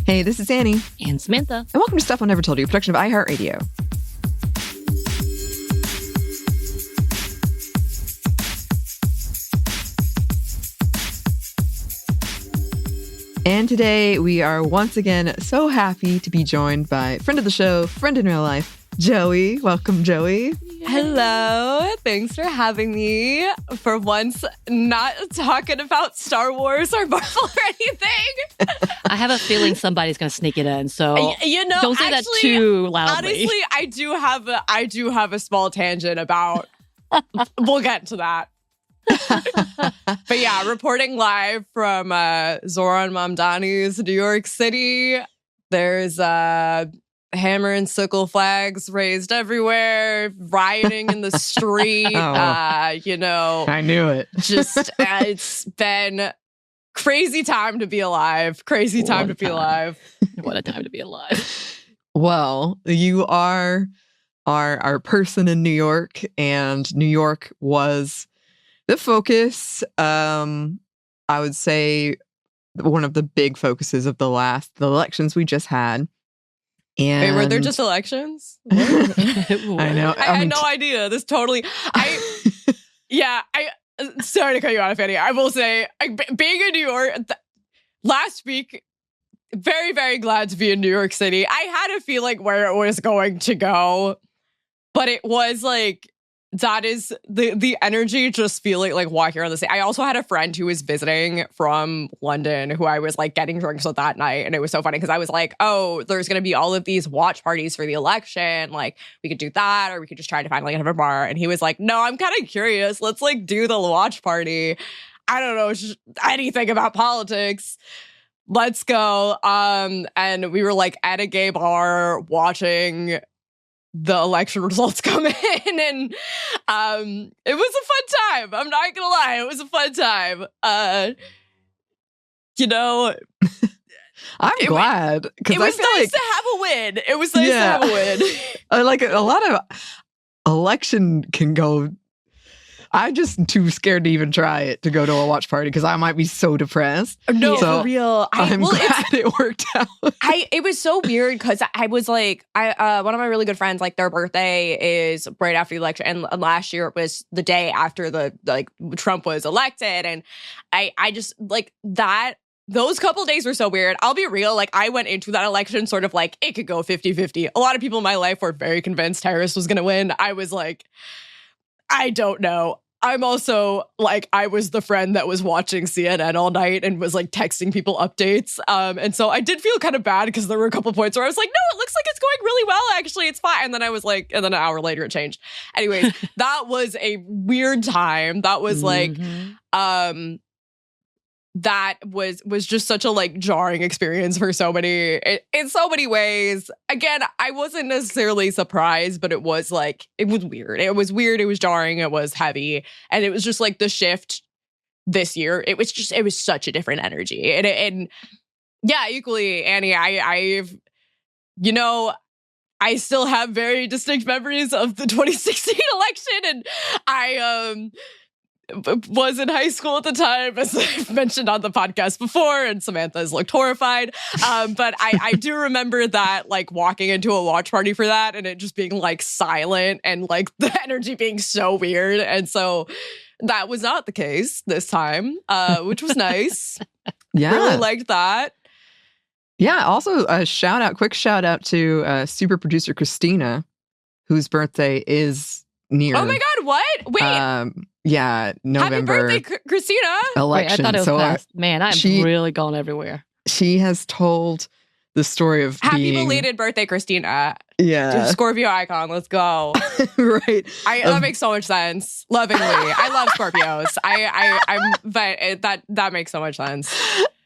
Hey, this is Anney. And Samantha. And welcome to Stuff I Never Told You, a production of iHeartRadio. And today we are once again so happy to be joined by friend of the show, friend in real life, Joey. Welcome, Joey. Hello. Thanks for having me. For once, not talking about Star Wars or Marvel or anything. I have a feeling somebody's going to sneak it in, so don't say that too loudly. Honestly, I do have a small tangent about. We'll get to that. But yeah, reporting live from Zohran Mamdani's New York City. There's hammer and sickle flags raised everywhere, rioting in the street. I knew it. Just it's been crazy time to be alive. Crazy time to be alive. What a time to be alive. Well, you are our person in New York, and New York was the focus. I would say one of the big focuses of the elections we just had. And wait, were there just elections? I know. I had no idea. This totally. Sorry to cut you off, Anney. I will say, being in New York last week, very, very glad to be in New York City. I had a feeling where it was going to go, but it was like, that is the energy just feeling like walking around the city. I also had a friend who was visiting from London who I was like getting drinks with that night. And it was so funny because I was like, oh, there's going to be all of these watch parties for the election. Like we could do that, or we could just try to find like a bar. And he was like, no, I'm kind of curious. Let's like do the watch party. I don't know anything about politics. Let's go. And we were like at a gay bar watching the election results come in, and it was a fun time. I'm not gonna lie, it was a fun time. I'm glad, because it was nice to have a win. It was nice to have a win. Like a lot of election can go. I'm just too scared to even try it, to go to a watch party, because I might be so depressed. No, so for real. I'm glad it worked out. It was so weird because I was like, one of my really good friends, like their birthday is right after the election, and last year it was the day after Trump was elected, and I just like that. Those couple days were so weird. I'll be real. Like, I went into that election sort of like, it could go 50-50. A lot of people in my life were very convinced Harris was going to win. I was like, I don't know. I'm also like, I was the friend that was watching CNN all night and was like texting people updates. And so I did feel kind of bad because there were a couple points where I was like, no, it looks like it's going really well, actually. It's fine. And then I was like, and then an hour later it changed. Anyways, that was a weird time. That was like, that was just such a like jarring experience for so many, in so many ways. Again, I wasn't necessarily surprised, but it was like, it was weird. It was weird. It was jarring. It was heavy. And it was just like the shift this year. It was such a different energy. And yeah, equally, Anney, I still have very distinct memories of the 2016 election. And I, was in high school at the time, as I've mentioned on the podcast before, and Samantha has looked horrified. But I do remember that, like, walking into a watch party for that and it just being, like, silent and, like, the energy being so weird. And so that was not the case this time, which was nice. Yeah. Really liked that. Yeah, also a quick shout out to super producer Christina, whose birthday is near. Oh my God, what? Wait. Yeah, November. Happy birthday, Christina. Election. Wait, I thought it was so past. Man, I'm really going everywhere. She has told the story of Happy belated birthday, Christina. Yeah. Scorpio icon. Let's go. Right. That makes so much sense. Lovingly. I love Scorpios. But that makes so much sense.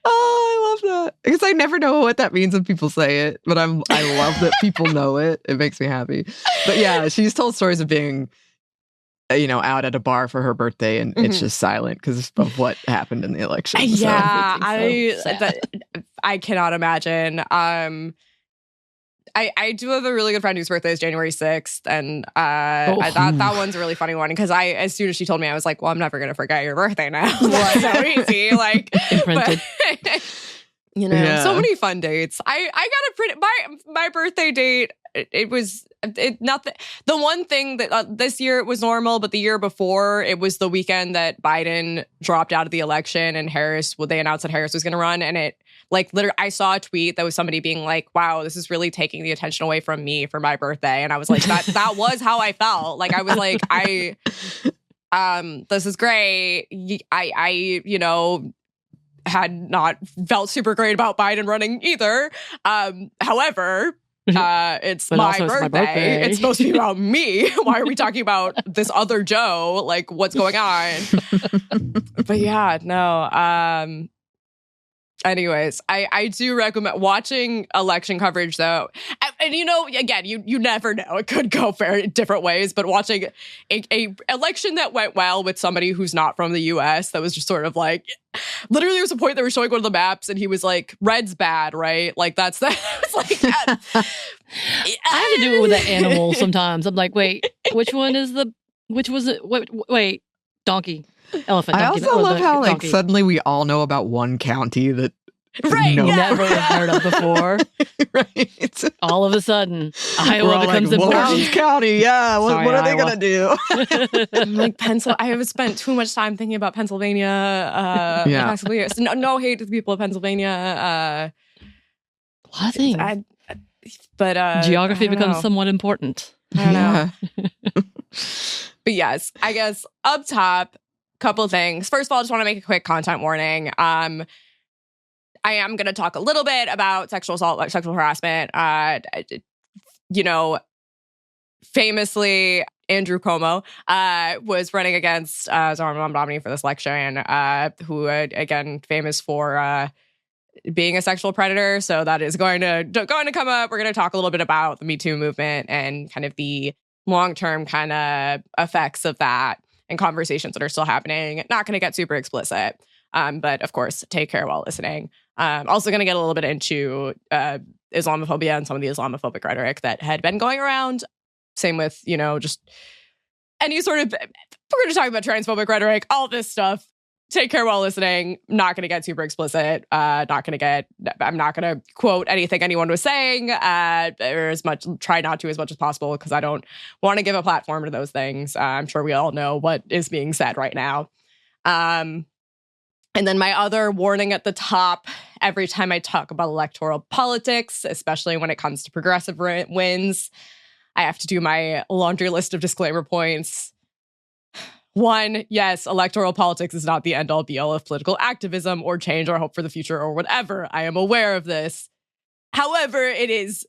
Oh, I love that. Because I never know what that means when people say it, but I love that people know it. It makes me happy. But yeah, she's told stories of being out at a bar for her birthday, and it's just silent because of what happened in the election. Yeah, so. I cannot imagine. I do have a really good friend whose birthday is January 6th, and that one's a really funny one because as soon as she told me, I was like, well, I'm never going to forget your birthday now. It's so easy. Like, imprinted. You know, so many fun dates. I got a pretty my birthday date. It was nothing. The one thing that this year it was normal, but the year before it was the weekend that Biden dropped out of the election and they announced that Harris was going to run, and it like literally I saw a tweet that was somebody being like, "Wow, this is really taking the attention away from me for my birthday," and I was like, that was how I felt. Like I was like, this is great. I you know, had not felt super great about Biden running either. However, it's my birthday. It's supposed to be about me. Why are we talking about this other Joe? Like, what's going on? But yeah, no. Anyways, I do recommend watching election coverage, though. And you know, again, you never know. It could go very different ways. But watching a election that went well with somebody who's not from the U.S., that was just sort of like, literally there was a point they were showing one of the maps and he was like, red's bad, right? Like, that's that. It's like, I have to do it with the animal sometimes. I'm like, wait, which was it? Wait, donkey. Elephant. I also love how like suddenly we all know about one county that never heard of before. Right. All of a sudden, Iowa becomes important. Browns County, yeah. What are they gonna do? Like I have spent too much time thinking about Pennsylvania. No hate to the people of Pennsylvania. A lot of things. But geography becomes somewhat important. I don't know. But yes, I guess up top, couple things. First of all, I just want to make a quick content warning. I am going to talk a little bit about sexual assault, like sexual harassment. You know, famously, Andrew Cuomo was running against Zohran Mamdani for this election, who, again, famous for being a sexual predator. So that is going to come up. We're going to talk a little bit about the Me Too movement and kind of the long-term kind of effects of that and conversations that are still happening. Not going to get super explicit, but of course, take care while listening. Also going to get a little bit into Islamophobia and some of the Islamophobic rhetoric that had been going around. Same with, you know, just any sort of, we're going to talk about transphobic rhetoric, all this stuff. Take care while listening. Not going to get super explicit. I'm not going to quote anything anyone was saying, or try not to as much as possible, because I don't want to give a platform to those things. I'm sure we all know what is being said right now. And then my other warning at the top, every time I talk about electoral politics, especially when it comes to progressive wins, I have to do my laundry list of disclaimer points. One, yes, electoral politics is not the end-all be-all of political activism or change or hope for the future or whatever. I am aware of this. However, it is,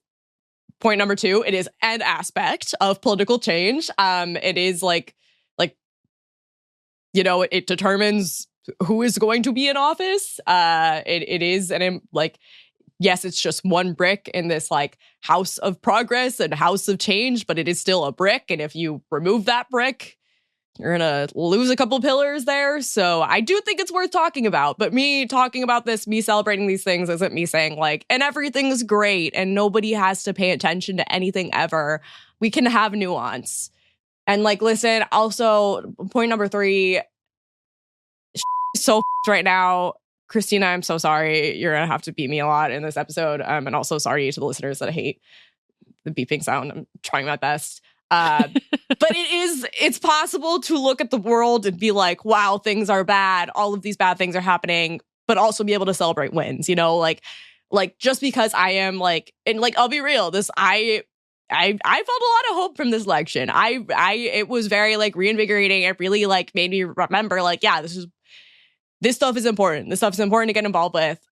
point number two, it is an aspect of political change. It is like, you know, it determines who is going to be in office. It is, and like, yes, it's just one brick in this like house of progress and house of change, but it is still a brick. And if you remove that brick, you're going to lose a couple pillars there. So I do think it's worth talking about. But me talking about this, me celebrating these things, isn't me saying like, and everything's great and nobody has to pay attention to anything ever. We can have nuance. And like, listen, also, point number three, so right now. Christina, I'm so sorry. You're going to have to beat me a lot in this episode. And also sorry to the listeners that I hate the beeping sound. I'm trying my best. But it's possible to look at the world and be like, wow, things are bad. All of these bad things are happening, but also be able to celebrate wins, you know, like just because I am like, and like, I'll be real, I felt a lot of hope from this election. It was very like reinvigorating. It really like made me remember like, yeah, this stuff is important. This stuff is important to get involved with.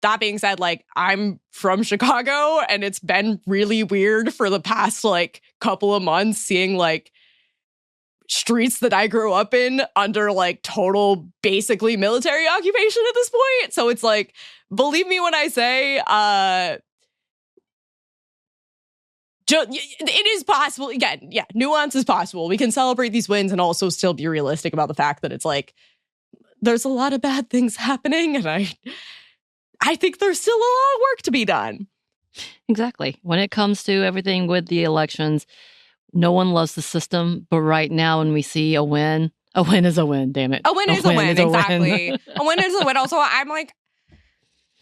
That being said, like, I'm from Chicago and it's been really weird for the past like couple of months seeing like streets that I grew up in under like total basically military occupation at this point. So it's like, believe me when I say it is possible. Again, yeah, nuance is possible. We can celebrate these wins and also still be realistic about the fact that it's like, there's a lot of bad things happening, and I think there's still a lot of work to be done. Exactly. When it comes to everything with the elections, no one loves the system, but right now when we see a win is a win, damn it. A win is a win, exactly. A win is a win. Also, I'm like,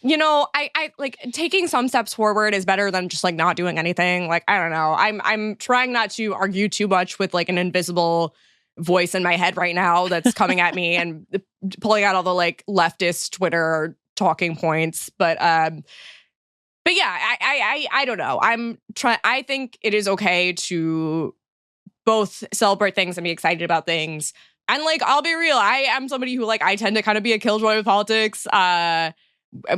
I like taking some steps forward is better than just like not doing anything. Like, I don't know. I'm trying not to argue too much with like an invisible voice in my head right now that's coming at me and pulling out all the like leftist Twitter talking points. But yeah, I don't know. I think it is okay to both celebrate things and be excited about things. And like, I'll be real, I am somebody who like, I tend to kind of be a killjoy with politics.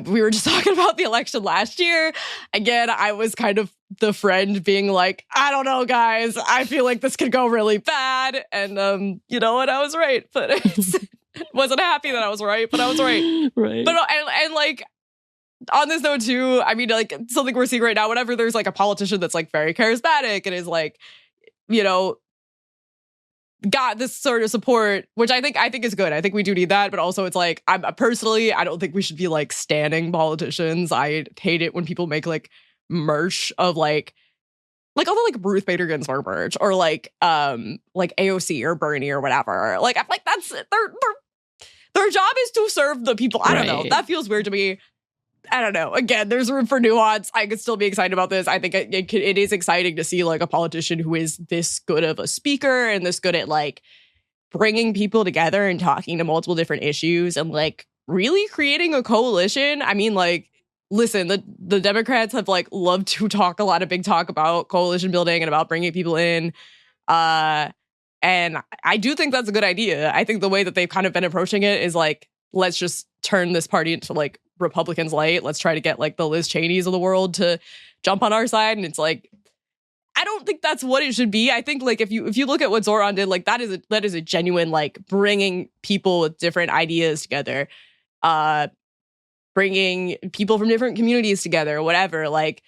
We were just talking about the election last year. Again, I was kind of the friend being like, I don't know, guys. I feel like this could go really bad. And you know what? I was right. But wasn't happy that I was right, but I was right. Right. But and like, on this note too, I mean, like something we're seeing right now, whenever there's like a politician that's like very charismatic and is like, got this sort of support, which I think is good. I think we do need that, but also it's like, I don't think we should be like standing politicians. I hate it when people make like merch of like all the like Ruth Bader Ginsburg merch or like AOC or Bernie or whatever. Like I'm like, that's their job is to serve the people. I don't know. That feels weird to me. I don't know. Again, there's room for nuance. I could still be excited about this. I think it is exciting to see like a politician who is this good of a speaker and this good at like bringing people together and talking to multiple different issues and like really creating a coalition. I mean, like, listen, the Democrats have like loved to talk a lot of big talk about coalition building and about bringing people in. And I do think that's a good idea. I think the way that they've kind of been approaching it is like, let's just turn this party into like Republicans light. Let's try to get like the Liz Cheneys of the world to jump on our side. And it's like, I don't think that's what it should be. I think like if you look at what Zohran did, like that is a genuine like bringing people with different ideas together, bringing people from different communities together, whatever. Like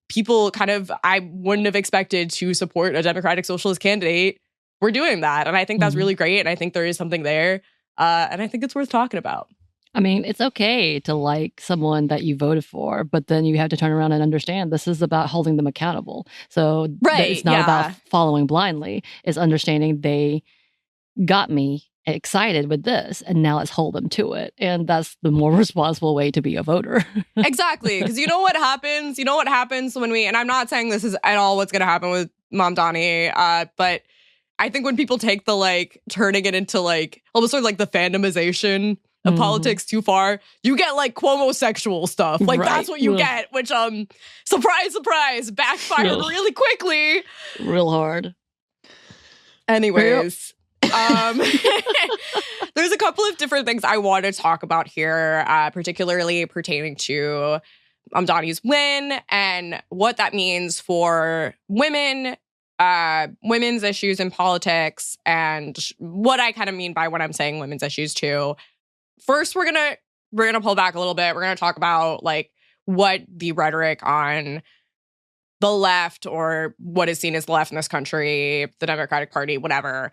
people kind of, I wouldn't have expected to support a Democratic Socialist candidate. We're doing that, and I think that's really great. And I think there is something there, and I think it's worth talking about. I mean, it's okay to like someone that you voted for, but then you have to turn around and understand this is about holding them accountable. So it's not about following blindly. It's understanding they got me excited with this, and now let's hold them to it. And that's the more responsible way to be a voter. Exactly. Because you know what happens? You know what happens when and I'm not saying this is at all what's going to happen with Mamdani, but I think when people take the like turning it into like almost sort of like the fandomization of politics too far, you get like Cuomo-sexual stuff. Like that's what you get, which surprise, surprise, backfired really quickly. Real hard. Anyways, there's a couple of different things I want to talk about here, particularly pertaining to Mamdani's win and what that means for women, women's issues in politics, and what I kind of mean by when I'm saying women's issues too. First, we're gonna pull back a little bit. We're gonna talk about like what the rhetoric on the left, or what is seen as the left in this country, the Democratic Party, whatever,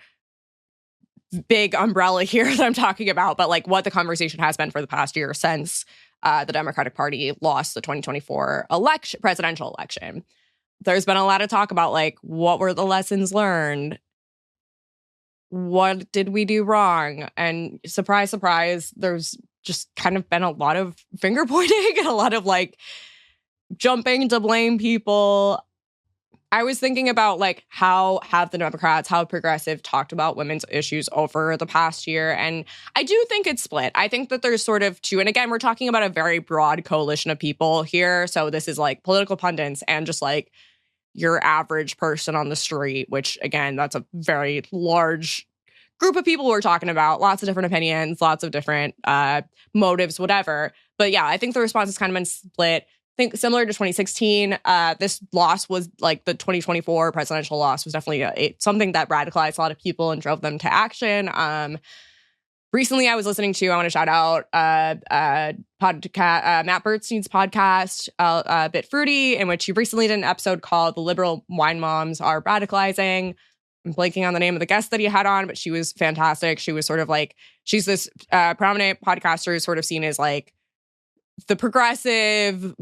big umbrella here that I'm talking about, but like what the conversation has been for the past year since the Democratic Party lost the 2024 presidential election. There's been a lot of talk about like what were the lessons learned. What did we do wrong? And surprise, surprise, there's just kind of been a lot of finger pointing and a lot of like jumping to blame people. I was thinking about like how have the Democrats, how progressive talked about women's issues over the past year. And I do think it's split. I think that there's sort of two. And again, we're talking about a very broad coalition of people here. So this is like political pundits and just like your average person on the street, which again, that's a very large group of people we're talking about. Lots of different opinions, lots of different motives, whatever. But yeah, I think the response has kind of been split. I think similar to 2016, this loss was like the 2024 presidential loss was definitely something that radicalized a lot of people and drove them to action. Recently, I was listening to, I want to shout out podcast, Matt Bernstein's podcast, Bit Fruity, in which he recently did an episode called The Liberal Wine Moms Are Radicalizing. I'm blanking on the name of the guest that he had on, but she was fantastic. She was sort of like, she's this prominent podcaster, sort of seen as like the progressive,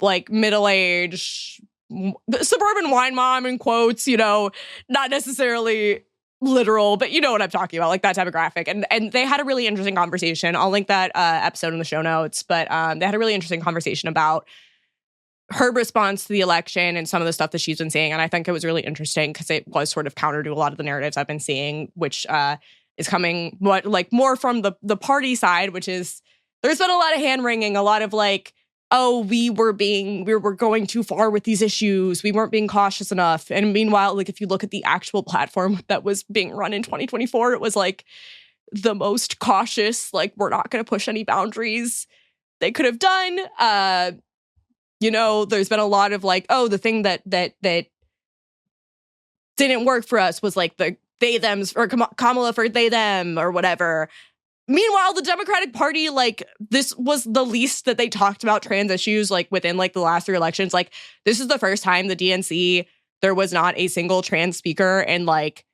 like middle-aged suburban wine mom, in quotes, you know, not necessarily literal, but you know what I'm talking about, like that demographic. And they had a really interesting conversation. I'll link that episode in the show notes. But they had a really interesting conversation about her response to the election and some of the stuff that she's been saying. And I think it was really interesting because it was sort of counter to a lot of the narratives I've been seeing, which is coming more from the party side, which is there's been a lot of hand-wringing, a lot of like, oh, we were going too far with these issues. We weren't being cautious enough. And meanwhile, like if you look at the actual platform that was being run in 2024, it was like the most cautious, like we're not going to push any boundaries they could have done. There's been a lot of like, oh, the thing that didn't work for us was like the they thems or Kamala for they them or whatever. Meanwhile, the Democratic Party, like, this was the least that they talked about trans issues, like, within, like, the last 3 elections. Like, this is the first time the DNC, there was not a single trans speaker in, like,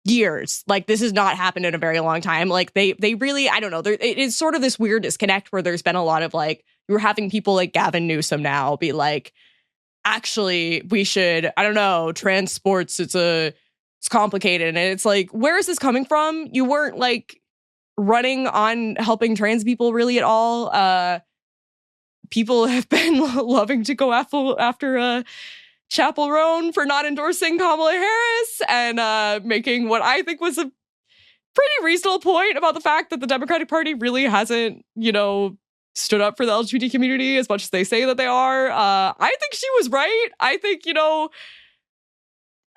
years. Like, this has not happened in a very long time. Like, they really, I don't know, it is sort of this weird disconnect where there's been a lot of, like, you're having people like Gavin Newsom now be like, actually, we should, I don't know, trans sports, it's complicated. And it's like, where is this coming from? You weren't, like, running on helping trans people really at all. People have been loving to go after Chapel Roan for not endorsing Kamala Harris and making what I think was a pretty reasonable point about the fact that the Democratic Party really hasn't, stood up for the LGBT community as much as they say that they are. I think she was right. I think,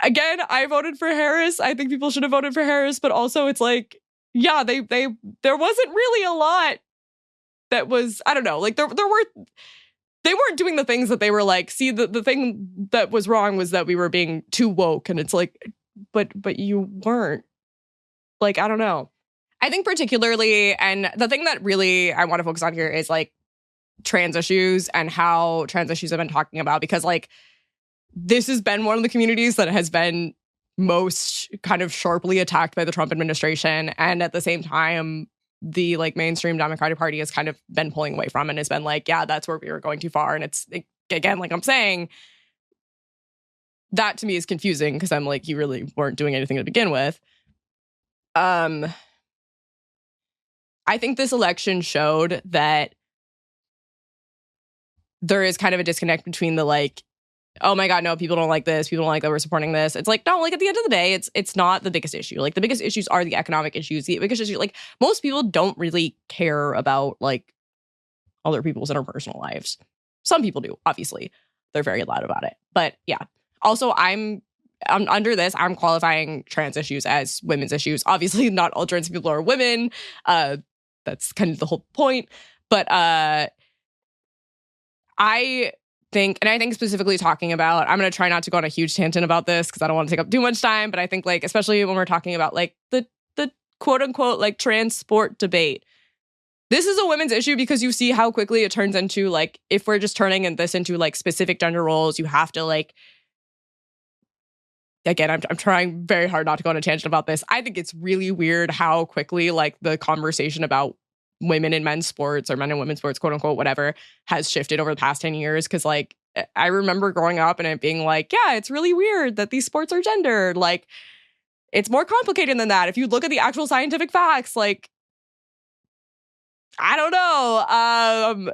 again, I voted for Harris. I think people should have voted for Harris, but also it's like, yeah, there wasn't really a lot that was, I don't know, like they weren't doing the things that they were like, see, the thing that was wrong was that we were being too woke. And it's like, but you weren't. Like, I don't know. I think particularly, and the thing that really I want to focus on here is like trans issues and how trans issues have been talking about, because like this has been one of the communities that has been most kind of sharply attacked by the Trump administration. And at the same time, the like mainstream Democratic Party has kind of been pulling away from and has been like, yeah, that's where we were going too far. And it's, again, like I'm saying, that to me is confusing because I'm like, you really weren't doing anything to begin with. I think this election showed that there is kind of a disconnect between the like, oh my God, no, people don't like this. People don't like that we're supporting this. It's like, no, like at the end of the day, it's not the biggest issue. Like the biggest issues are the economic issues. The biggest issue, like most people don't really care about like other people's interpersonal lives. Some people do, obviously. They're very loud about it. But yeah. Also, I'm under this, I'm qualifying trans issues as women's issues. Obviously, not all trans people are women. That's kind of the whole point. But I think specifically talking about, I'm going to try not to go on a huge tangent about this because I don't want to take up too much time, but I think like, especially when we're talking about like the quote unquote like trans sport debate, this is a women's issue because you see how quickly it turns into like, if we're just turning this into like specific gender roles, you have to like, again, I'm trying very hard not to go on a tangent about this. I think it's really weird how quickly like the conversation about women in men's sports or men and women's sports, quote unquote, whatever, has shifted over the past 10 years. Cause like, I remember growing up and it being like, yeah, it's really weird that these sports are gendered. Like, it's more complicated than that. If you look at the actual scientific facts, like, I don't know,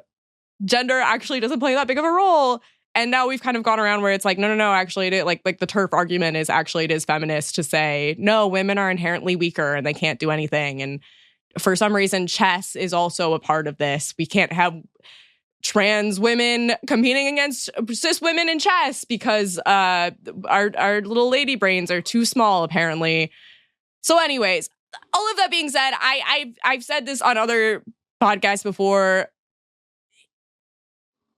gender actually doesn't play that big of a role. And now we've kind of gone around where it's like, no, actually, it like the turf argument is actually, it is feminist to say, no, women are inherently weaker and they can't do anything. And for some reason, chess is also a part of this. We can't have trans women competing against cis women in chess because our little lady brains are too small, apparently. So anyways, all of that being said, I've said this on other podcasts before.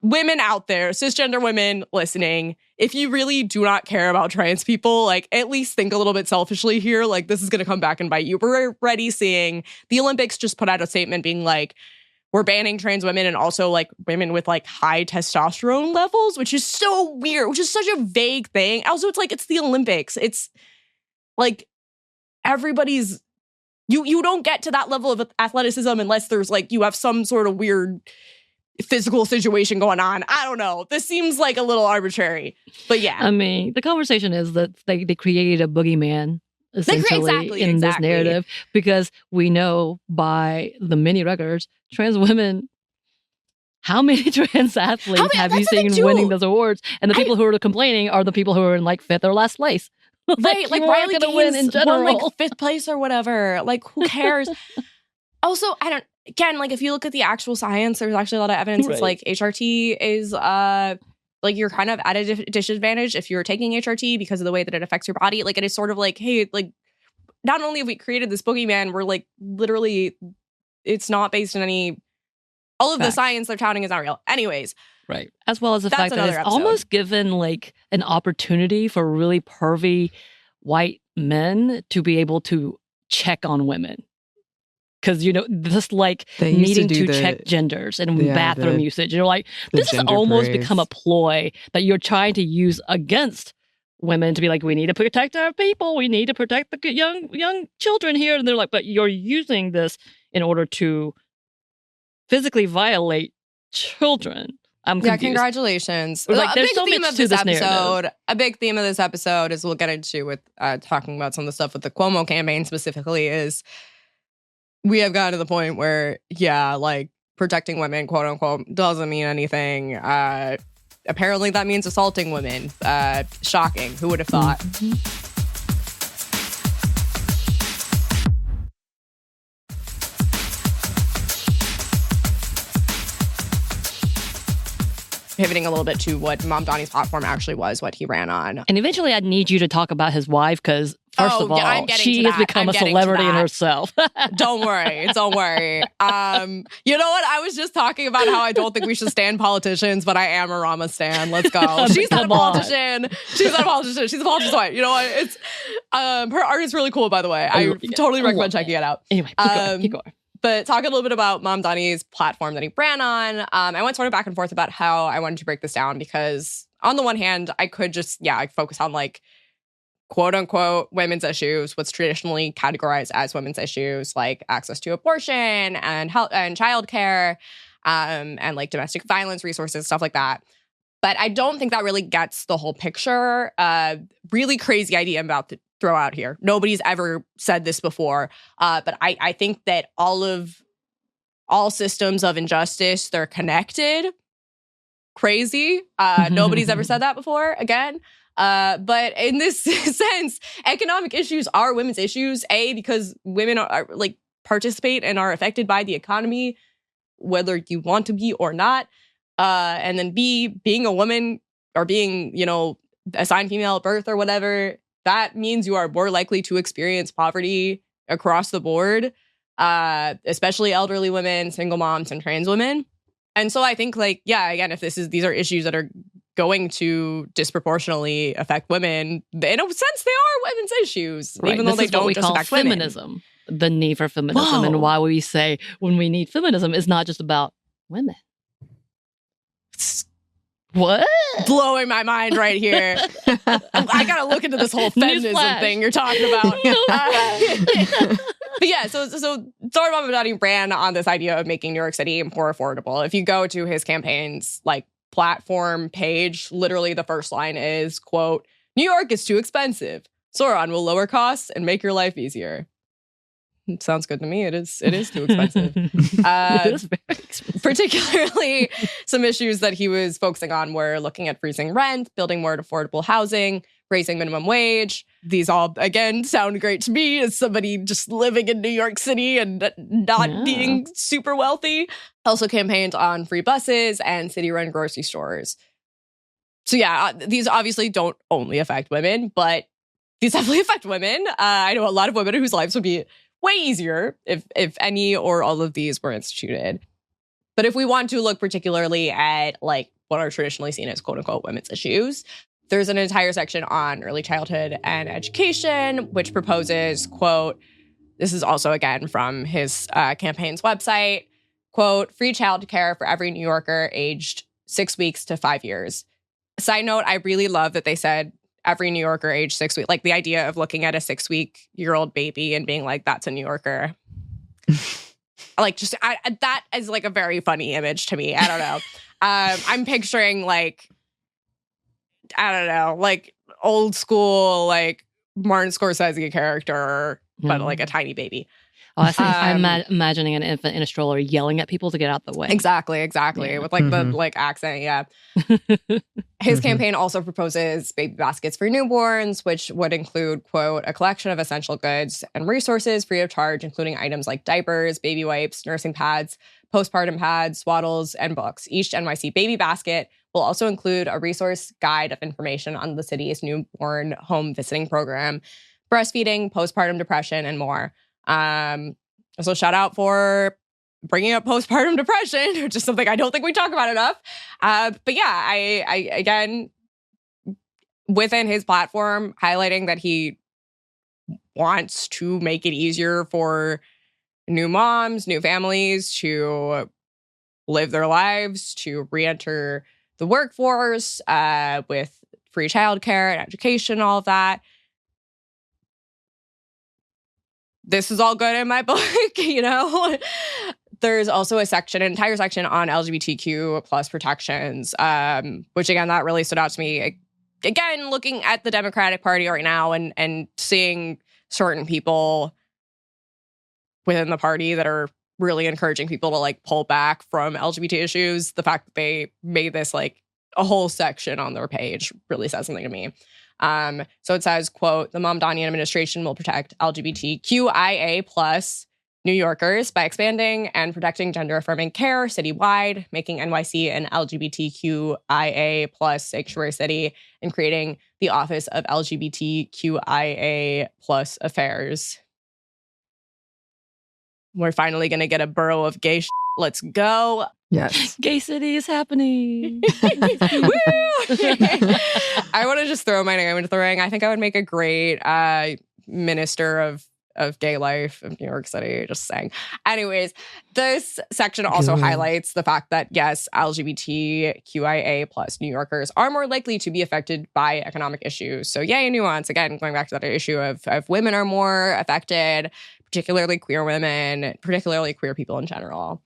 Women out there, cisgender women listening, if you really do not care about trans people, like at least think a little bit selfishly here. Like this is going to come back and bite you. We're already seeing the Olympics just put out a statement being like, we're banning trans women and also like women with like high testosterone levels, which is so weird, which is such a vague thing. Also, it's like, it's the Olympics. It's like everybody's, you don't get to that level of athleticism unless there's like, you have some sort of weird physical situation going on. I don't know. This seems like a little arbitrary, but yeah. I mean, the conversation is that they created a boogeyman essentially in this narrative, because we know by the many records, trans women. How many trans athletes have you seen winning those awards? And the people who are complaining are the people who are in like 5th or last place. Like Riley Gaines won like 5th place or whatever. Like, who cares? Also, like if you look at the actual science, there's actually a lot of evidence. It's like HRT is like you're kind of at a disadvantage if you're taking HRT because of the way that it affects your body. Like, it is sort of like, hey, like not only have we created this boogeyman, we're like literally, it's not based in any. All of the science they're touting is not real. Anyways. Right. As well as the fact that it's almost given like an opportunity for really pervy white men to be able to check on women. Because, just like needing to check genders and bathroom usage. You're like, this has almost become a ploy that you're trying to use against women to be like, we need to protect our people. We need to protect the young children here. And they're like, but you're using this in order to physically violate children. I'm confused. Yeah, congratulations. Like, there's so much to this narrative. A big theme of this episode, as we'll get into with talking about some of the stuff with the Cuomo campaign specifically, is we have gotten to the point where, like protecting women, quote unquote, doesn't mean anything. Apparently that means assaulting women. Shocking. Who would have thought? Mm-hmm. Pivoting a little bit to what Mamdani's platform actually was, what he ran on. And eventually I'd need you to talk about his wife because, first of all, she has become a celebrity in herself. Don't worry. You know what? I was just talking about how I don't think we should stand politicians, but I am a Rama stan. Let's go. She's not a politician. She's not a politician. She's a politician's wife. You know what? It's her art is really cool, by the way. I totally recommend checking it out. Anyway, keep going. But talking a little bit about Mamdani's platform that he ran on, I went sort of back and forth about how I wanted to break this down because on the one hand, I could just, I focus on like quote unquote women's issues, what's traditionally categorized as women's issues, like access to abortion and health and childcare, and like domestic violence resources, stuff like that. But I don't think that really gets the whole picture. Really crazy idea I'm about to throw out here. Nobody's ever said this before. But I think that all systems of injustice, they're connected. Crazy. Nobody's ever said that before, again. But in this sense, economic issues are women's issues. A, because women are like participate and are affected by the economy, whether you want to be or not. And then B, being a woman or being, assigned female at birth or whatever, that means you are more likely to experience poverty across the board, especially elderly women, single moms, and trans women. And so I think, again, if these are issues that are going to disproportionately affect women, in a sense, they are women's issues, right. Even though they don't just affect feminism. Women. The need for feminism, and why we say when we need feminism is not just about women. What? Blowing my mind right here. I gotta look into this whole feminism thing you're talking about. But yeah, so Zohran Mamdani ran on this idea of making New York City more affordable. If you go to his campaign's platform page, literally the first line is, quote, "New York is too expensive. Zohran will lower costs and make your life easier." It sounds good to me. It is too expensive. It is very expensive. Particularly, some issues that he was focusing on were looking at freezing rent, building more affordable housing, raising minimum wage. These all, again, sound great to me as somebody just living in New York City and not being super wealthy. Also campaigned on free buses and city-run grocery stores. So these obviously don't only affect women, but these definitely affect women. I know a lot of women whose lives would be way easier if any or all of these were instituted. But if we want to look particularly at what are traditionally seen as quote unquote women's issues, there's an entire section on early childhood and education, which proposes, quote, this is also again from his campaign's website, quote, free childcare for every New Yorker aged 6 weeks to 5 years. Side note, I really love that they said every New Yorker aged 6 weeks, the idea of looking at a 6-week-old baby and being like, that's a New Yorker. That is a very funny image to me. I don't know. I'm picturing old school, Martin Scorsese character, but like a tiny baby. Oh, I'm imagining an infant in a stroller yelling at people to get out the way. Exactly. Yeah. With like the like accent. Yeah. His campaign also proposes baby baskets for newborns, which would include, quote, a collection of essential goods and resources free of charge, including items like diapers, baby wipes, nursing pads, postpartum pads, swaddles, and books. Each NYC baby basket will also include a resource guide of information on the city's newborn home visiting program, breastfeeding, postpartum depression, and more. So shout out for bringing up postpartum depression, which is something I don't think we talk about enough. But yeah, I again, within his platform, highlighting that he wants to make it easier for new moms, new families to live their lives, to re-enter the workforce with free childcare and education, all of that. This is all good in my book, you know? There's also an entire section on LGBTQ plus protections, which again, that really stood out to me. Again, looking at the Democratic Party right now and seeing certain people within the party that are really encouraging people to like pull back from LGBT issues, the fact that they made this like a whole section on their page really says something to me. So it says, quote, the Mamdani administration will protect LGBTQIA plus New Yorkers by expanding and protecting gender-affirming care citywide, making NYC an LGBTQIA plus sanctuary city, and creating the Office of LGBTQIA plus Affairs. We're finally going to get a borough of gay shit. Let's go. Yes. Gay city is happening. I want to just throw my name into the ring. I think I would make a great minister of gay life in New York City, just saying. Anyways, this section also highlights the fact that, yes, LGBTQIA plus New Yorkers are more likely to be affected by economic issues. So yay, nuance. Again, going back to that issue of women are more affected, particularly queer women, particularly queer people in general.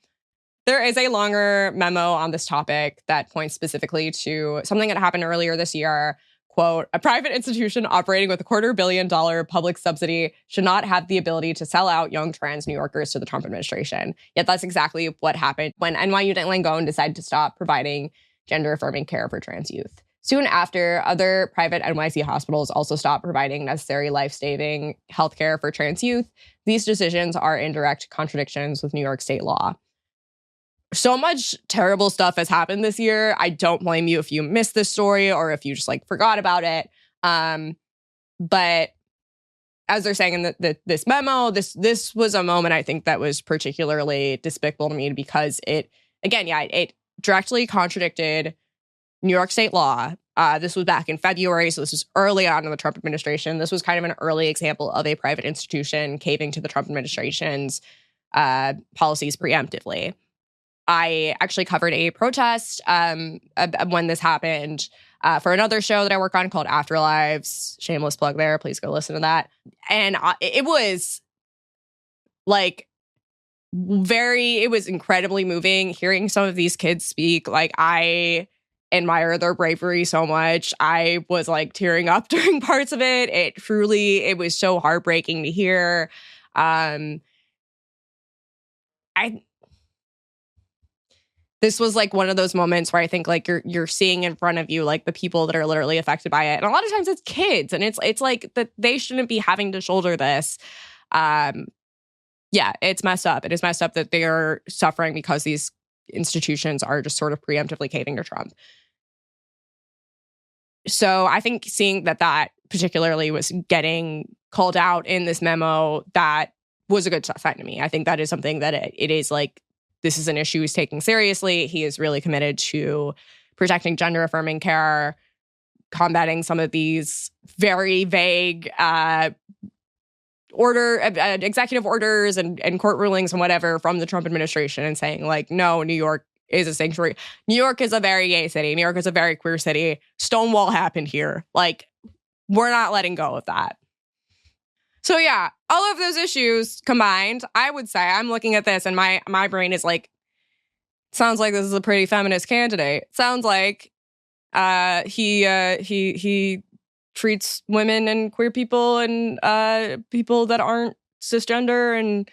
There is a longer memo on this topic that points specifically to something that happened earlier this year. Quote, a private institution operating with a $250 million public subsidy should not have the ability to sell out young trans New Yorkers to the Trump administration. Yet that's exactly what happened when NYU Langone decided to stop providing gender-affirming care for trans youth. Soon after, other private NYC hospitals also stopped providing necessary life-saving healthcare for trans youth. These decisions are in direct contradictions with New York state law. So much terrible stuff has happened this year. I don't blame you if you missed this story or if you just like forgot about it. But as they're saying in this memo, this was a moment I think that was particularly despicable to me because it directly contradicted New York state law. This was back in February, so this was early on in the Trump administration. This was kind of an early example of a private institution caving to the Trump administration's policies preemptively. I actually covered a protest when this happened for another show that I work on called Afterlives. Shameless plug there. Please go listen to that. And it was like it was incredibly moving hearing some of these kids speak. Like, I admire their bravery so much. I was like tearing up during parts of it. It was so heartbreaking to hear. This was like one of those moments where I think like you're seeing in front of you like the people that are literally affected by it. And a lot of times it's kids, and it's like that they shouldn't be having to shoulder this. Yeah, it's messed up. It is messed up that they are suffering because these institutions are just sort of preemptively caving to Trump. So I think seeing that particularly was getting called out in this memo, that was a good sign to me. I think that is something that it is like, this is an issue he's taking seriously. He is really committed to protecting gender-affirming care, combating some of these very vague executive orders and court rulings and whatever from the Trump administration, and saying like, no, New York is a sanctuary. New York is a very gay city. New York is a very queer city. Stonewall happened here. Like, we're not letting go of that. So yeah, all of those issues combined, I would say I'm looking at this and my brain is like, sounds like this is a pretty feminist candidate. Sounds like he treats women and queer people and people that aren't cisgender and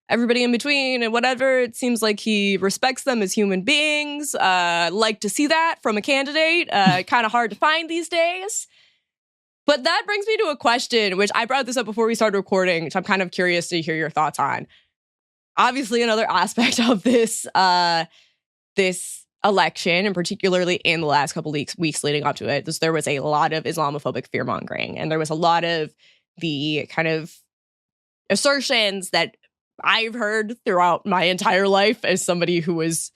everybody in between and whatever. It seems like he respects them as human beings. Like to see that from a candidate. Kind of hard to find these days. But that brings me to a question, which I brought this up before we started recording, which I'm kind of curious to hear your thoughts on. Obviously, another aspect of this election, and particularly in the last couple weeks leading up to it, there was a lot of Islamophobic fear-mongering. And there was a lot of the kind of assertions that I've heard throughout my entire life as somebody who was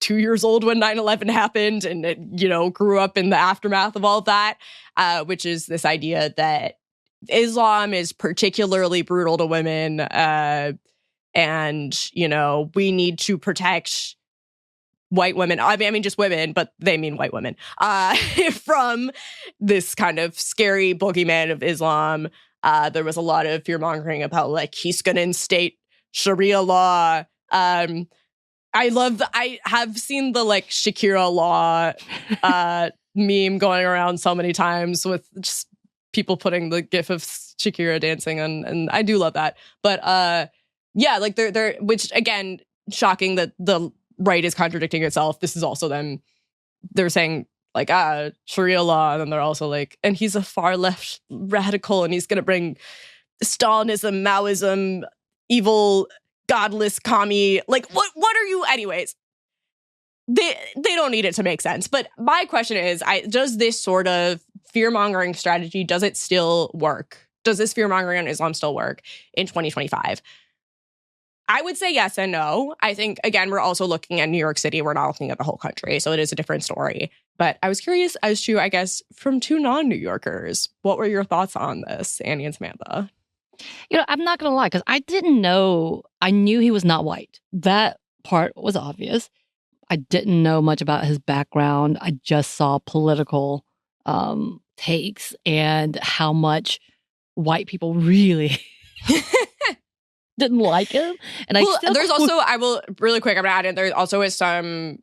2 years old when 9/11 happened and, grew up in the aftermath of all of that, which is this idea that Islam is particularly brutal to women and, we need to protect white women. I mean, just women, but they mean white women, from this kind of scary boogeyman of Islam. There was a lot of fear-mongering about, like, he's going to instate Sharia law. I have seen the, like, Shakira law meme going around so many times with just people putting the gif of Shakira dancing, and I do love that. But yeah, like they're which again, shocking that the right is contradicting itself. This is also them. They're saying like Sharia law, and then they're also like, and he's a far left radical, and he's gonna bring Stalinism, Maoism, evil, godless commie. Like what are you? Anyways, they don't need it to make sense. But my question is, does this sort of fear-mongering strategy, does it still work? Does this fear-mongering on Islam still work in 2025? I would say yes and no. I think, again, we're also looking at New York City. We're not looking at the whole country, so it is a different story. But I was curious as to, I guess, from two non-New Yorkers, what were your thoughts on this, Anney and Samantha? I'm not going to lie, because I didn't know. I knew he was not white. That part was obvious. I didn't know much about his background. I just saw political takes and how much white people really didn't like him. And there's also, I will really quick, I'm gonna add in, there also is some,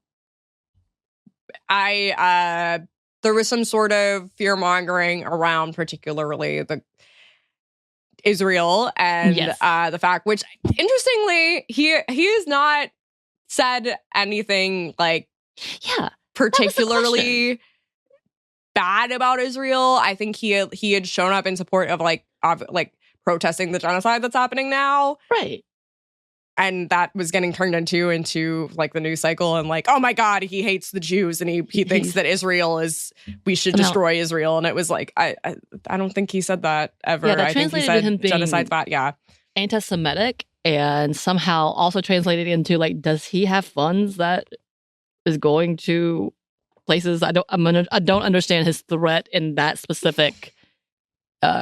there was some sort of fear-mongering around particularly the Israel and the fact, which interestingly, he has not said anything like particularly bad about Israel. I think he had shown up in support of like protesting the genocide that's happening now. Right. And that was getting turned into like the news cycle and like, oh my God, he hates the Jews and he thinks that Israel is, we should destroy Israel. And it was like, I don't think he said that ever. Yeah, that I think he translated said him being genocide's bad. Yeah. Anti-Semitic, and somehow also translated into like, does he have funds that is going to places? I don't understand his threat in that specific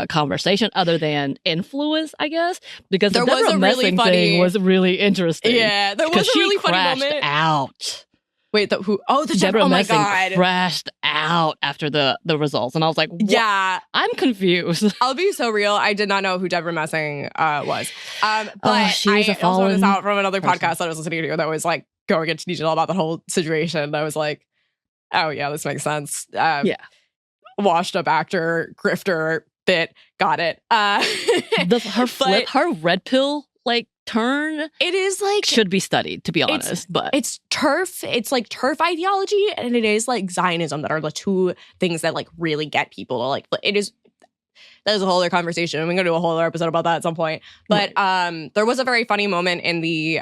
conversation, other than influence, I guess, because there the was Deborah a really Messing funny thing was really interesting. Yeah, there was a really funny moment. Out. Wait, who? Oh, the Deborah oh my Messing God, crashed out after the results, and I was like, what? Yeah, I'm confused. I'll be so real. I did not know who Deborah Messing was, but I also found this out from another podcast that I was listening to that was like going into detail about the whole situation. And I was like, oh yeah, this makes sense. Washed up actor, grifter. Bit, got it. Her red pill like turn, it is like should be studied, to be honest. But it's TERF. It's like TERF ideology, and it is like Zionism that are the two things that like really get people to like. It is. That is a whole other conversation. We're gonna do a whole other episode about that at some point. But there was a very funny moment in the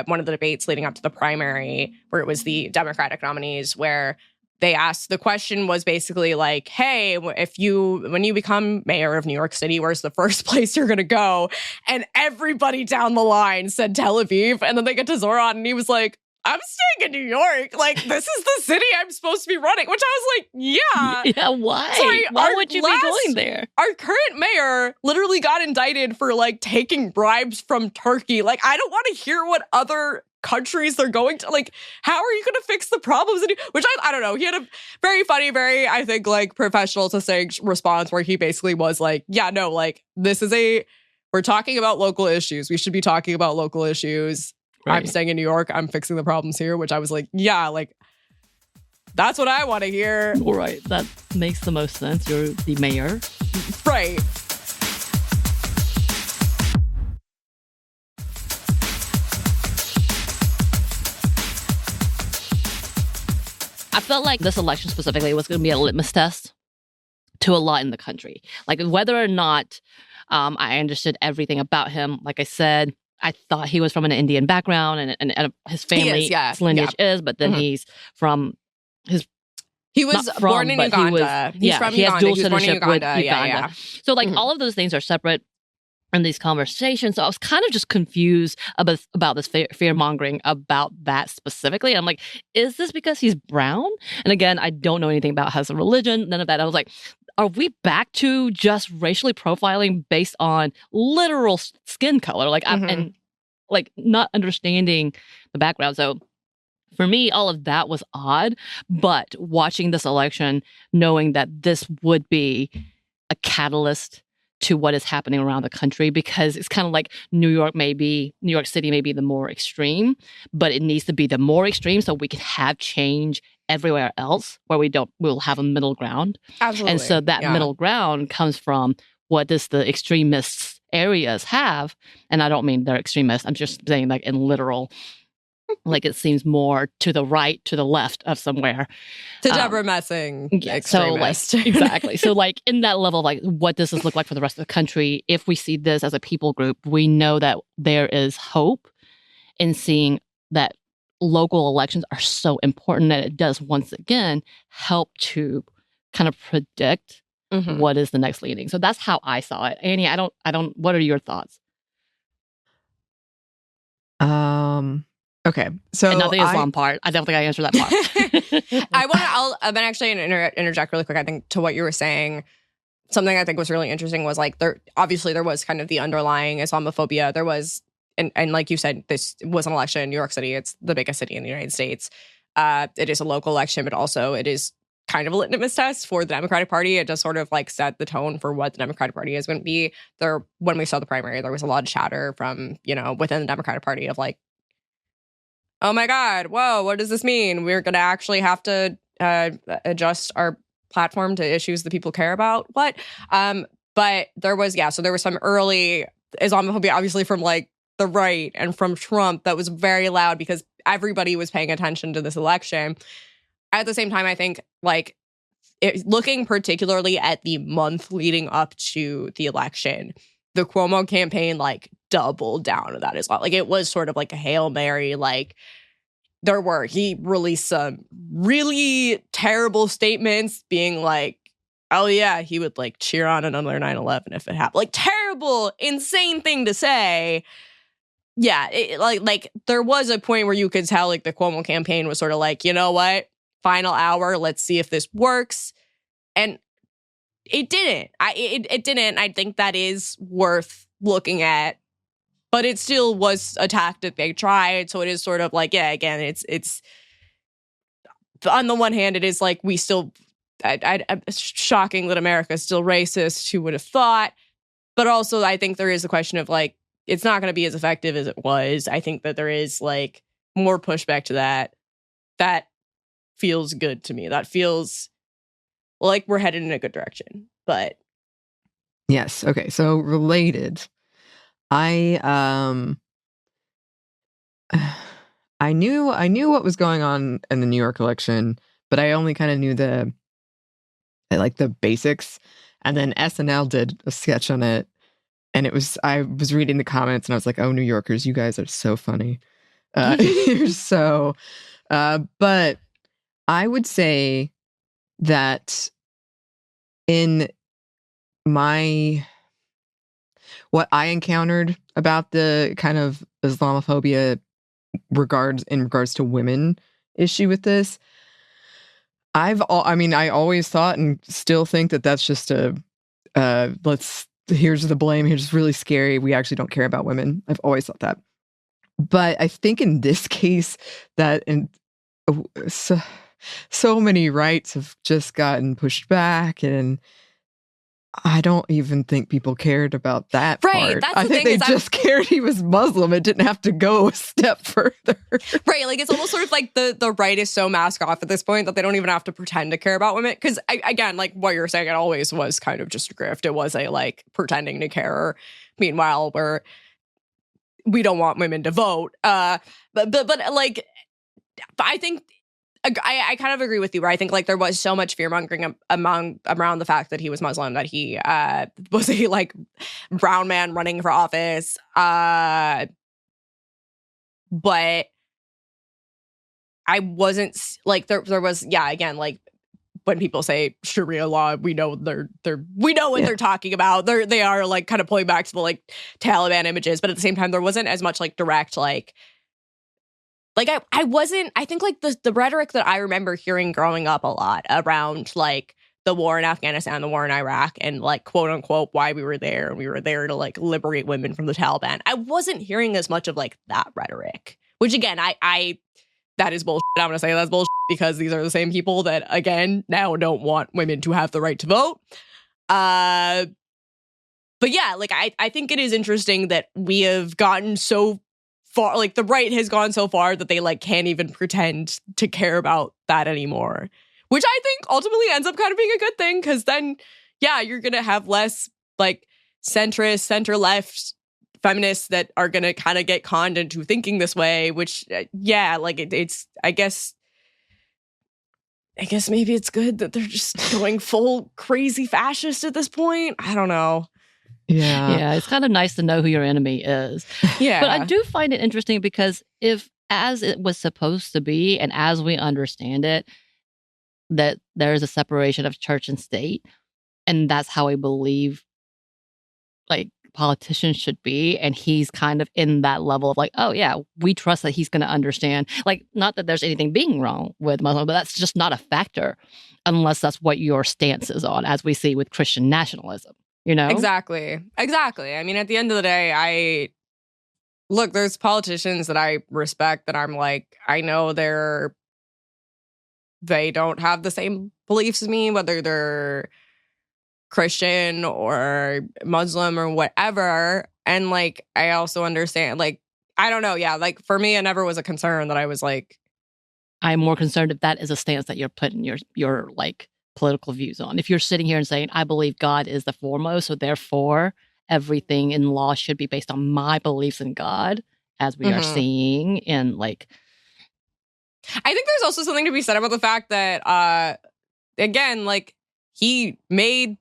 one of the debates leading up to the primary where it was the Democratic nominees where they asked, the question was basically like, hey, when you become mayor of New York City, where's the first place you're going to go? And everybody down the line said Tel Aviv. And then they get to Zohran and he was like, I'm staying in New York. Like, this is the city I'm supposed to be running, which I was like, yeah. Yeah, why? Sorry, why would you be going there? Our current mayor literally got indicted for like taking bribes from Turkey. Like, I don't want to hear what other countries they're going to, like, how are you going to fix the problems? Which I don't know. He had a very funny, very, I think, like, professional to say response where he basically was like, yeah, no, like, we're talking about local issues. We should be talking about local issues. Right. I'm staying in New York. I'm fixing the problems here, which I was like, yeah, like, That's what I want to hear. All right. That makes the most sense. You're the mayor. Right. I felt like this election specifically was going to be a litmus test to a lot in the country. Like whether or not I understood everything about him. Like I said, I thought he was from an Indian background and his family, his lineage is, but then he's from his... He was born in Uganda. He's from he Uganda. has dual He was born in citizenship with Uganda. Uganda. So like all of those things are separate in these conversations. So I was kind of just confused about this fear-mongering about that specifically. I'm like, is this because he's brown? And again, I don't know anything about his religion, none of that. I was like, are we back to just racially profiling based on literal skin color? Like, and like not understanding the background. So for me, all of that was odd. But watching this election, knowing that this would be a catalyst to what is happening around the country, because it's kind of like New York City may be the more extreme, but it needs to be the more extreme so we can have change everywhere else where we'll have a middle ground. Absolutely. And so that middle ground comes from what does the extremists areas have. And I don't mean they're extremists. I'm just saying like in literal, like it seems more to the right, to the left of somewhere. To Deborah Messing, extremist. So like, exactly. So like in that level, like what does this look like for the rest of the country? If we see this as a people group, we know that there is hope in seeing that local elections are so important that it does once again help to kind of predict what is the next leading. So that's how I saw it. Anney, I don't, what are your thoughts? Okay, so and not the Islam part. I don't think I answered that part. I'll actually interject really quick. I think to what you were saying, something I think was really interesting was like there was kind of the underlying Islamophobia. There was, and like you said, this was an election in New York City. It's the biggest city in the United States. It is a local election, but also it is kind of a litmus test for the Democratic Party. It does sort of like set the tone for what the Democratic Party is going to be. When we saw the primary, there was a lot of chatter from, within the Democratic Party of like, oh my God, whoa, what does this mean? We're going to actually have to adjust our platform to issues that people care about. What? But there was some early Islamophobia, obviously from like the right and from Trump that was very loud because everybody was paying attention to this election. At the same time, I think like looking particularly at the month leading up to the election, the Cuomo campaign like doubled down on that as well. Like it was sort of like a Hail Mary. Like he released some really terrible statements being like, oh yeah, he would like cheer on another 9/11 if it happened. Like terrible, insane thing to say. Yeah, like there was a point where you could tell like the Cuomo campaign was sort of like, you know what? Final hour, let's see if this works. And it didn't. It didn't. I think that is worth looking at. But it still was a tactic they tried. So it is sort of like, yeah, again, it's on the one hand, it is like we still, it's shocking that America is still racist. Who would have thought? But also, I think there is a question of like, it's not going to be as effective as it was. I think that there is like more pushback to that. That feels good to me. That feels like we're headed in a good direction. But yes, okay. So related, I knew what was going on in the New York election, but I only kind of knew the basics. And then SNL did a sketch on it, and I was reading the comments, and I was like, "Oh, New Yorkers, you guys are so funny." You're so, but I would say that in what I encountered about the kind of Islamophobia in regards to women issue with this, I always thought and still think that that's just here's the blame, here's really scary, we actually don't care about women. I've always thought that. But I think in this case that so many rights have just gotten pushed back, and I don't even think people cared about that part. That's I think they just cared he was Muslim. It didn't have to go a step further. Right. Like, it's almost sort of like the right is so mask off at this point that they don't even have to pretend to care about women. Because, again, like what you're saying, it always was kind of just a grift. It was a, like, pretending to care. Meanwhile, we don't want women to vote. But like, I think... I kind of agree with you, where I think like there was so much fear mongering around the fact that he was Muslim, that he was a like brown man running for office. But I wasn't like there was again, like when people say Sharia law, we know what they're talking about. They are like kind of pulling back to the like Taliban images, but at the same time there wasn't as much like direct like I think like the rhetoric that I remember hearing growing up a lot around like the war in Afghanistan, the war in Iraq, and like quote unquote why we were there, and we were there to like liberate women from the Taliban. I wasn't hearing as much of like that rhetoric, which again, I that is bullshit. I'm gonna say that's bullshit because these are the same people that again now don't want women to have the right to vote. But yeah, like I think it is interesting that we have gotten so far, like the right has gone so far that they like can't even pretend to care about that anymore, which I think ultimately ends up kind of being a good thing, because then you're gonna have less like centrist, center-left feminists that are gonna kind of get conned into thinking this way, which like it's I guess maybe it's good that they're just going full crazy fascist at this point. I don't know. Yeah, it's kind of nice to know who your enemy is. Yeah. But I do find it interesting because if, as it was supposed to be, and as we understand it, that there is a separation of church and state, and that's how we believe, like, politicians should be, and he's kind of in that level of like, oh yeah, we trust that he's going to understand. Like, not that there's anything being wrong with Muslim, but that's just not a factor unless that's what your stance is on, as we see with Christian nationalism. You know? Exactly. I mean, at the end of the day, there's politicians that I respect that I'm like, I know they don't have the same beliefs as me, whether they're Christian or Muslim or whatever. And like, I also understand, like, I don't know. Yeah. Like for me, it never was a concern that I was like, I'm more concerned if that is a stance that you're putting your like political views on. If you're sitting here and saying, I believe God is the foremost, so therefore everything in law should be based on my beliefs in God, as we are seeing in like... I think there's also something to be said about the fact that, again, like he made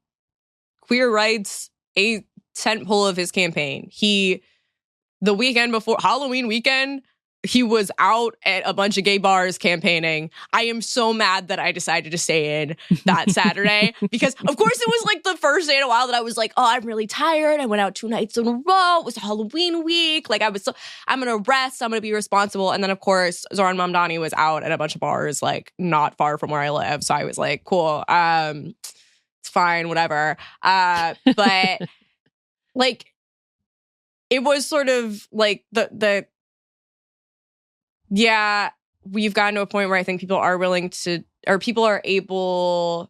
queer rights a tentpole of his campaign. The weekend before Halloween weekend, he was out at a bunch of gay bars campaigning. I am so mad that I decided to stay in that Saturday because, of course, it was like the first day in a while that I was like, oh, I'm really tired. I went out 2 nights in a row. It was Halloween week. Like, I'm going to rest. I'm going to be responsible. And then, of course, Zohran Mamdani was out at a bunch of bars, like, not far from where I live. So I was like, cool. It's fine, whatever. But, like, it was sort of like we've gotten to a point where I think people are willing to, or people are able,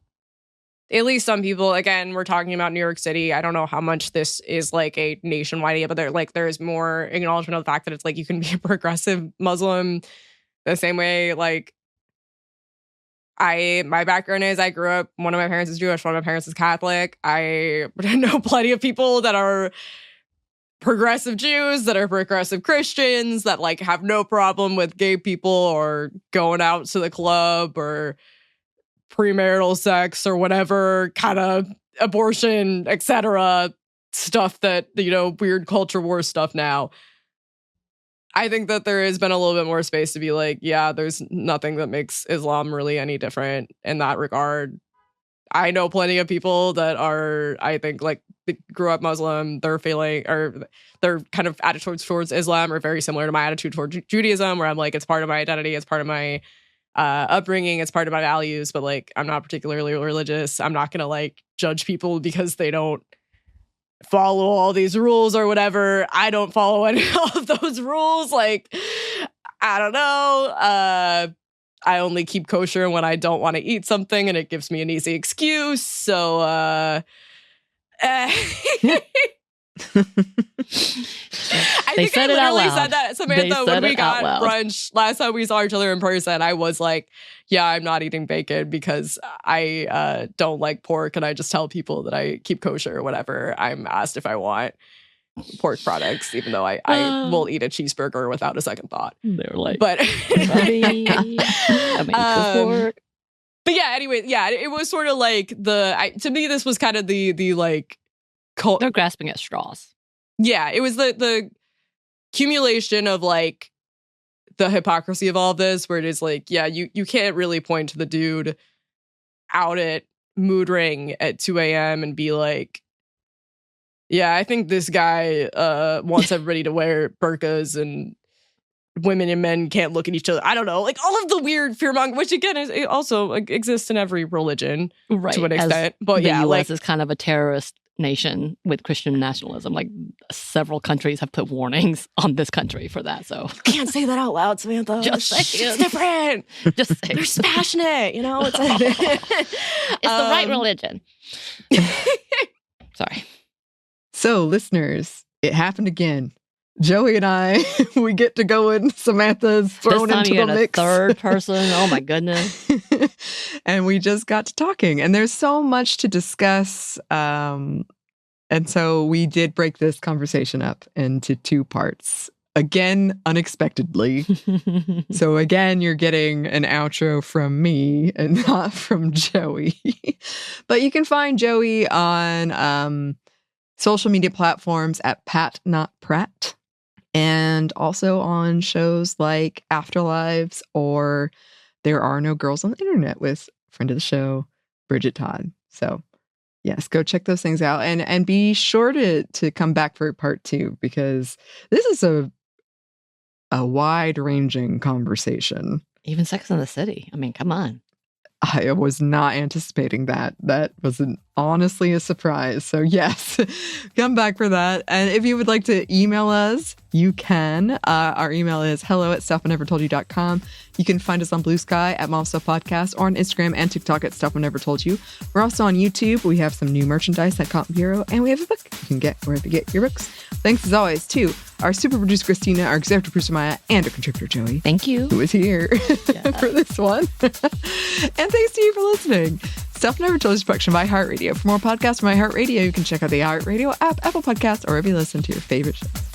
at least some people, again, we're talking about New York City. I don't know how much this is like a nationwide idea, but there's more acknowledgement of the fact that it's like you can be a progressive Muslim the same way. Like my background is I grew up, one of my parents is Jewish, one of my parents is Catholic. I know plenty of people that are progressive Jews, that are progressive Christians, that like have no problem with gay people or going out to the club or premarital sex or whatever kind of abortion, etc. stuff that, weird culture war stuff now. I think that there has been a little bit more space to be like, yeah, there's nothing that makes Islam really any different in that regard. I know plenty of people that are, I think, like, they grew up Muslim, their feeling, or their kind of attitudes towards Islam are very similar to my attitude towards Judaism, where I'm like, it's part of my identity, it's part of my upbringing, it's part of my values, but, like, I'm not particularly religious. I'm not going to, like, judge people because they don't follow all these rules or whatever. I don't follow any of those rules. Like, I don't know. I only keep kosher when I don't want to eat something and it gives me an easy excuse. So, I think I literally said that, Samantha, when we got brunch last time we saw each other in person. I was like, yeah, I'm not eating bacon because I don't like pork, and I just tell people that I keep kosher or whatever. I'm asked if I want pork products, even though I will eat a cheeseburger without a second thought. They were like, but pork. But yeah, anyway, yeah, it was sort of like to me, this was kind of the like, they're grasping at straws. Yeah, it was the accumulation of like the hypocrisy of all of this, where it is like, yeah, you can't really point to the dude out at Mood Ring at 2 a.m. and be like, yeah, I think this guy wants everybody to wear burqas and women and men can't look at each other. I don't know, like all of the weird fear-mongering, which again it also exists in every religion, right, to an extent. But yeah, the US like, is kind of a terrorist nation with Christian nationalism. Like several countries have put warnings on this country for that. So you can't say that out loud, Samantha. It's different. Just say They're passionate, you know. It's the right religion. Sorry. So, listeners, it happened again. Joey and I, we get to go in. Samantha's thrown into the mix. A third person. Oh my goodness. And we just got to talking. And there's so much to discuss. And so we did break this conversation up into 2 parts. Again, unexpectedly. So again, you're getting an outro from me and not from Joey. But you can find Joey on social media platforms at Pat Not Pratt, and also on shows like Afterlives or There Are No Girls on the Internet with friend of the show, Bridget Todd. So yes, go check those things out, and be sure to come back for part 2, because this is a wide-ranging conversation. Even Sex and the City. I mean, come on. I was not anticipating that. That was honestly a surprise. So yes, come back for that. And if you would like to email us, you can. Our email is hello@stuffInevertoldyou.com. You can find us on Blue Sky at Mom Stuff Podcast, or on Instagram and TikTok at Stuff I Never Told You. We're also on YouTube. We have some new merchandise at Cotton Bureau, and we have a book you can get wherever you get your books. Thanks as always to our super producer Christina, our executive producer Maya, and our contributor Joey. Thank you. Who is here for this one. And thanks to you for listening. Stuff Never Told is a production by iHeartRadio. For more podcasts from iHeartRadio, you can check out the iHeartRadio app, Apple Podcasts, or wherever you listen to your favorite shows.